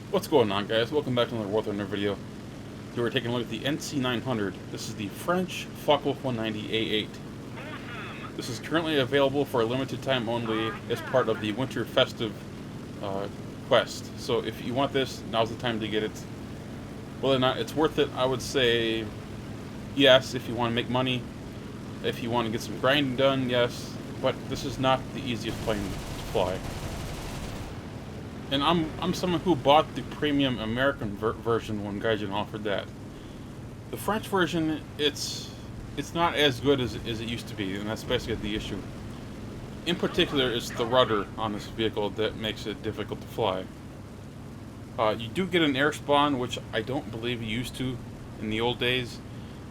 What's going on, guys? Welcome back to another War Thunder video. Today we're taking a look at the NC.900. This is the French Focke-Wulf 190 A-8. This is currently available for a limited time only as part of the Winter Festive quest. So if you want this, now's the time to get it. Whether or not it's worth it, I would say yes if you want to make money. If you want to get some grinding done, yes. But this is not the easiest plane to fly. And I'm someone who bought the premium American version when Gaijin offered that. The French version, it's not as good as it used to be, and that's basically the issue. In particular, it's the rudder on this vehicle that makes it difficult to fly. You do get an air spawn, which I don't believe you used to in the old days.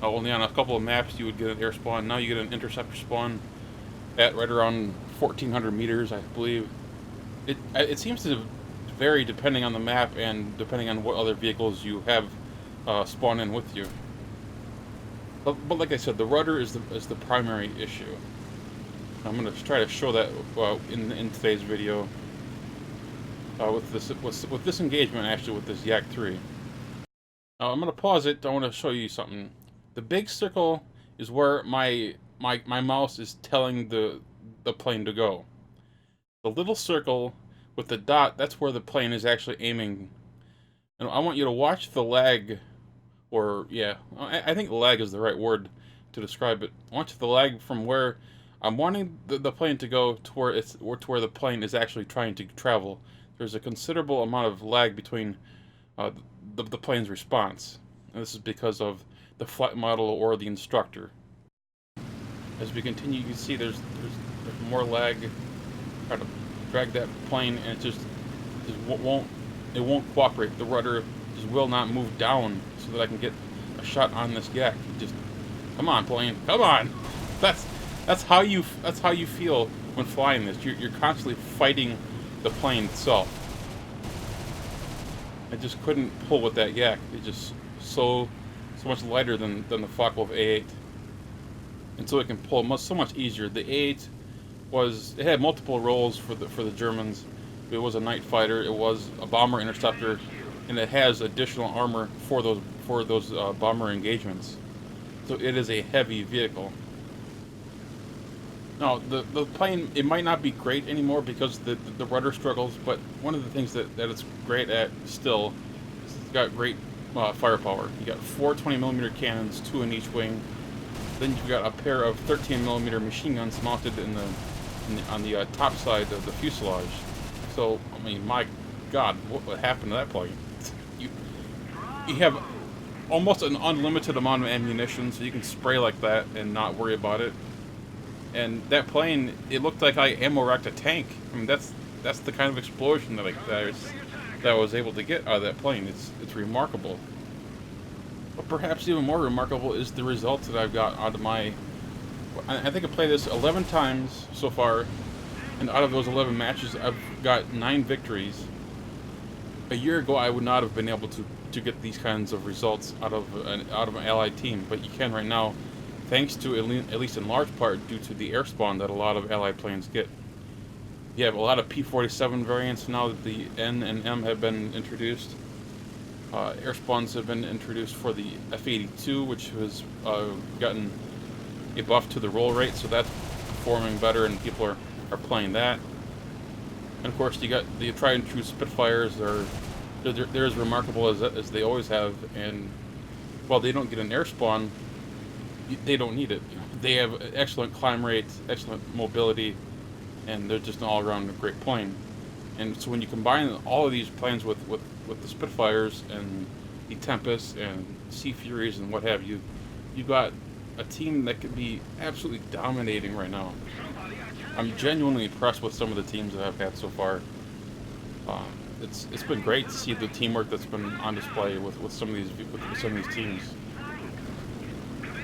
Only on a couple of maps you would get an air spawn. Now you get an interceptor spawn at right around 1,400 meters, I believe. It seems to vary depending on the map and depending on what other vehicles you have spawn in with you. But like I said, the rudder is the primary issue. I'm going to try to show that in today's video with this engagement, actually, with this Yak 3. Now I'm going to pause it. I want to show you something. The big circle is where my mouse is telling the plane to go. The little circle with the dot, that's where the plane is actually aiming. And I want you to watch the lag, or yeah, I think lag is the right word to describe it. Watch the lag from where I'm wanting the plane to go to where the plane is actually trying to travel. There's a considerable amount of lag between the plane's response. And this is because of the flight model or the instructor. As we continue, you can see there's more lag. Try to drag that plane, and it just won't cooperate. The rudder just will not move down so that I can get a shot on this yak. Just come on, plane, come on. That's how you feel when flying this. You're constantly fighting the plane itself. I just couldn't pull with that yak. It's just so much lighter than the Focke-Wulf A8, and so it can pull so much easier. The A8 it had multiple roles for the Germans. It was a night fighter, it was a bomber interceptor, and it has additional armor for those bomber engagements. So it is a heavy vehicle. Now the plane, it might not be great anymore because the rudder struggles, but one of the things that it's great at still is it's got great firepower. You got 4 20mm cannons, 2 in each wing. Then you've got a pair of 13mm machine guns mounted on the top side of the fuselage. So, I mean, my God, what happened to that plane? You have almost an unlimited amount of ammunition, so you can spray like that and not worry about it. And that plane, it looked like I ammo-racked a tank. I mean, that's the kind of explosion that I was able to get out of that plane. It's remarkable. But perhaps even more remarkable is the results that I've got out of my... I think I played this 11 times so far, and out of those 11 matches, I've got 9 victories. A year ago, I would not have been able to get these kinds of results out of an allied team, but you can right now, thanks to, at least in large part, due to the air spawn that a lot of allied planes get. You have a lot of P-47 variants now that the N and M have been introduced. Air spawns have been introduced for the F-82, which has gotten a buff to the roll rate, so that's performing better and people are playing that. And of course you got the tried and true Spitfires. They're as remarkable as they always have, and while they don't get an air spawn, they don't need it. They have excellent climb rates, excellent mobility, and they're just an all-around great plane. And so when you combine all of these planes with the Spitfires and the Tempests and Sea Furies and what have you, you've got a team that could be absolutely dominating right now. I'm genuinely impressed with some of the teams that I've had so far. It's been great to see the teamwork that's been on display with some of these teams.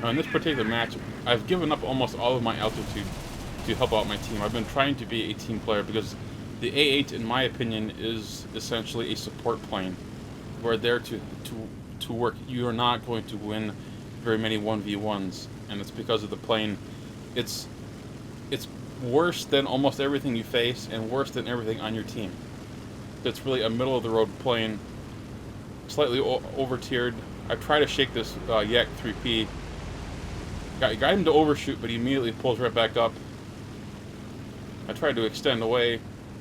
Now, in this particular match, I've given up almost all of my altitude to help out my team. I've been trying to be a team player because the A8, in my opinion, is essentially a support plane. We're there to work. You are not going to win very many 1v1s, and it's because of the plane. It's worse than almost everything you face, and worse than everything on your team. It's really a middle-of-the-road plane slightly over-tiered. I try to shake this Yak 3P. Got him to overshoot, but he immediately pulls right back up. I tried to extend away,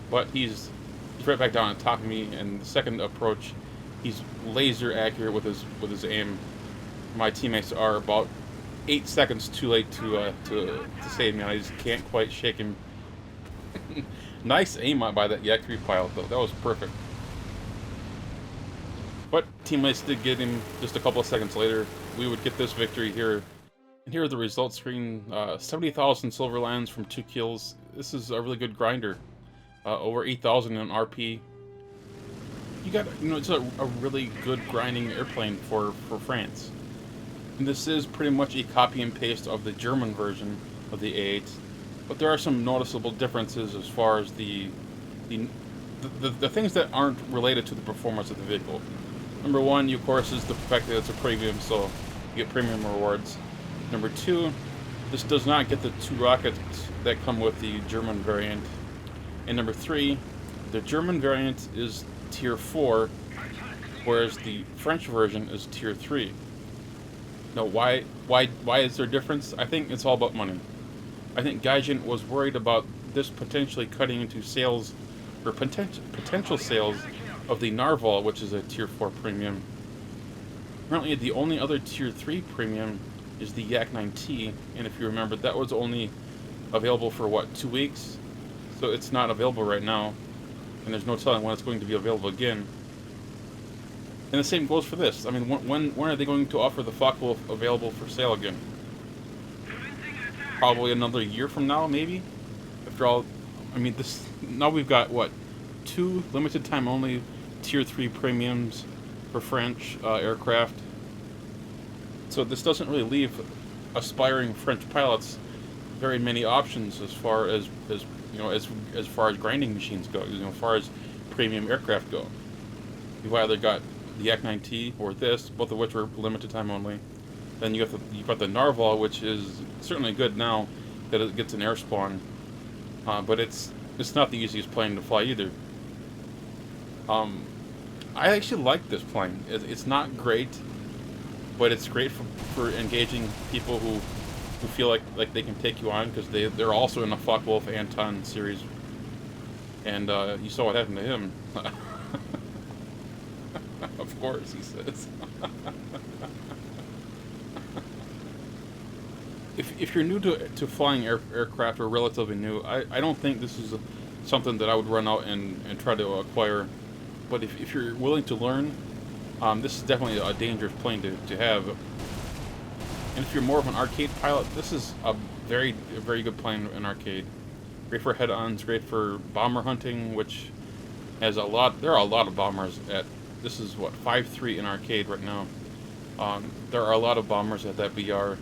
but he's right back down on top of me. And the second approach, he's laser accurate with his aim. My teammates are about 8 seconds too late to save me. I just can't quite shake him. Nice aim by that Yak 3 pilot, though. That was perfect. But teammates did get him just a couple of seconds later. We would get this victory here. And here are the results screen. 70,000 silver lands from 2 kills. This is a really good grinder. Over 8,000 in RP. You got, it's a really good grinding airplane for France. And this is pretty much a copy and paste of the German version of the A-8. But there are some noticeable differences as far as the things that aren't related to the performance of the vehicle. Number one, of course, is the fact that it's a premium, so you get premium rewards. Number two, this does not get the 2 rockets that come with the German variant. And number three, the German variant is tier 4, whereas the French version is tier 3. Now, why is there a difference? I think it's all about money. I think Gaijin was worried about this potentially cutting into sales, or potential sales, of the Narval, which is a tier 4 premium. Currently, the only other tier 3 premium is the Yak 9T, and if you remember, that was only available for, what, 2 weeks? So it's not available right now, and there's no telling when it's going to be available again. And the same goes for this. I mean, when are they going to offer the Fractal available for sale again? Probably another year from now, maybe? After all, I mean, now we've got, what, 2 limited time only tier 3 premiums for French aircraft. So this doesn't really leave aspiring French pilots very many options as far as as far as grinding machines go, as far as premium aircraft go. You've either got the Yak 9T or this, both of which are limited time only. Then you've got the Narval, which is certainly good now that it gets an air spawn, but it's not the easiest plane to fly either. I actually like this plane. It's not great, but it's great for engaging people who feel like they can take you on, because they're also in the Focke-Wulf Anton series, and you saw what happened to him. Of course, he says. If you're new to flying aircraft, or relatively new, I don't think this is something that I would run out and try to acquire. But if you're willing to learn, this is definitely a dangerous plane to have. And if you're more of an arcade pilot, this is a very good plane in arcade. Great for head-ons, great for bomber hunting, which has a lot. There are a lot of bombers at. This is what, 5.3 in arcade right now. There are a lot of bombers at that BR,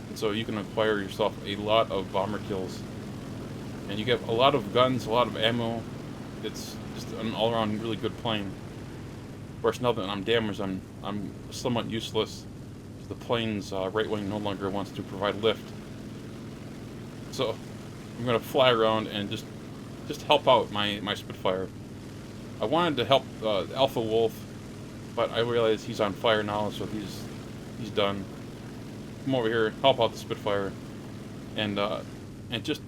and so you can acquire yourself a lot of bomber kills. And you get a lot of guns, a lot of ammo. It's just an all-around really good plane. Of course, now that I'm damaged, I'm somewhat useless. The plane's right wing no longer wants to provide lift. So I'm going to fly around and just help out my Spitfire. I wanted to help Alpha Wolf, but I realize he's on fire now, so he's done. Come over here, help out the Spitfire, and just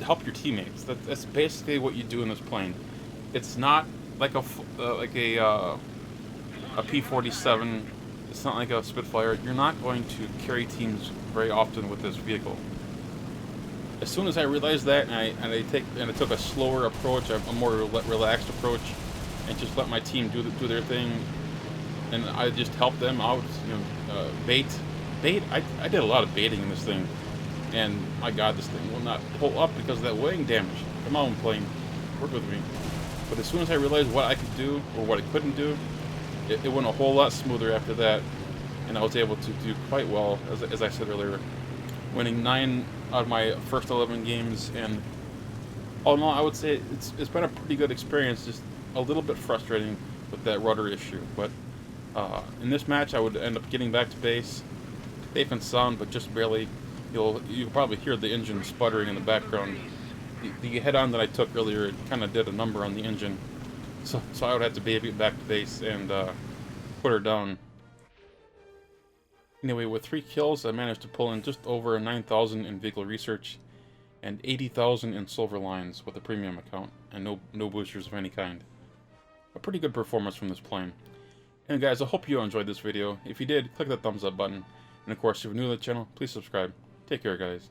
help your teammates. That's basically what you do in this plane. It's not like a P-47. It's not like a Spitfire. You're not going to carry teams very often with this vehicle. As soon as I realized that, and I took a slower approach, a more relaxed approach, and just let my team do their thing, and I just helped them out. Bait. I did a lot of baiting in this thing, and my God, this thing will not pull up because of that wing damage. Come on, plane, work with me. But as soon as I realized what I could do or what I couldn't do, it went a whole lot smoother after that, and I was able to do quite well, as I said earlier, winning 9 out of my first 11 games, and all in all, I would say it's been a pretty good experience, just a little bit frustrating with that rudder issue, but in this match I would end up getting back to base, safe and sound, but just barely. You'll probably hear the engine sputtering in the background. The head-on that I took earlier, it kind of did a number on the engine, so I would have to get back to base and put her down. Anyway, with 3 kills, I managed to pull in just over 9,000 in vehicle research and 80,000 in silver lines with a premium account, and no boosters of any kind. A pretty good performance from this plane. And guys, I hope you enjoyed this video. If you did, click that thumbs up button. And of course, if you're new to the channel, please subscribe. Take care, guys.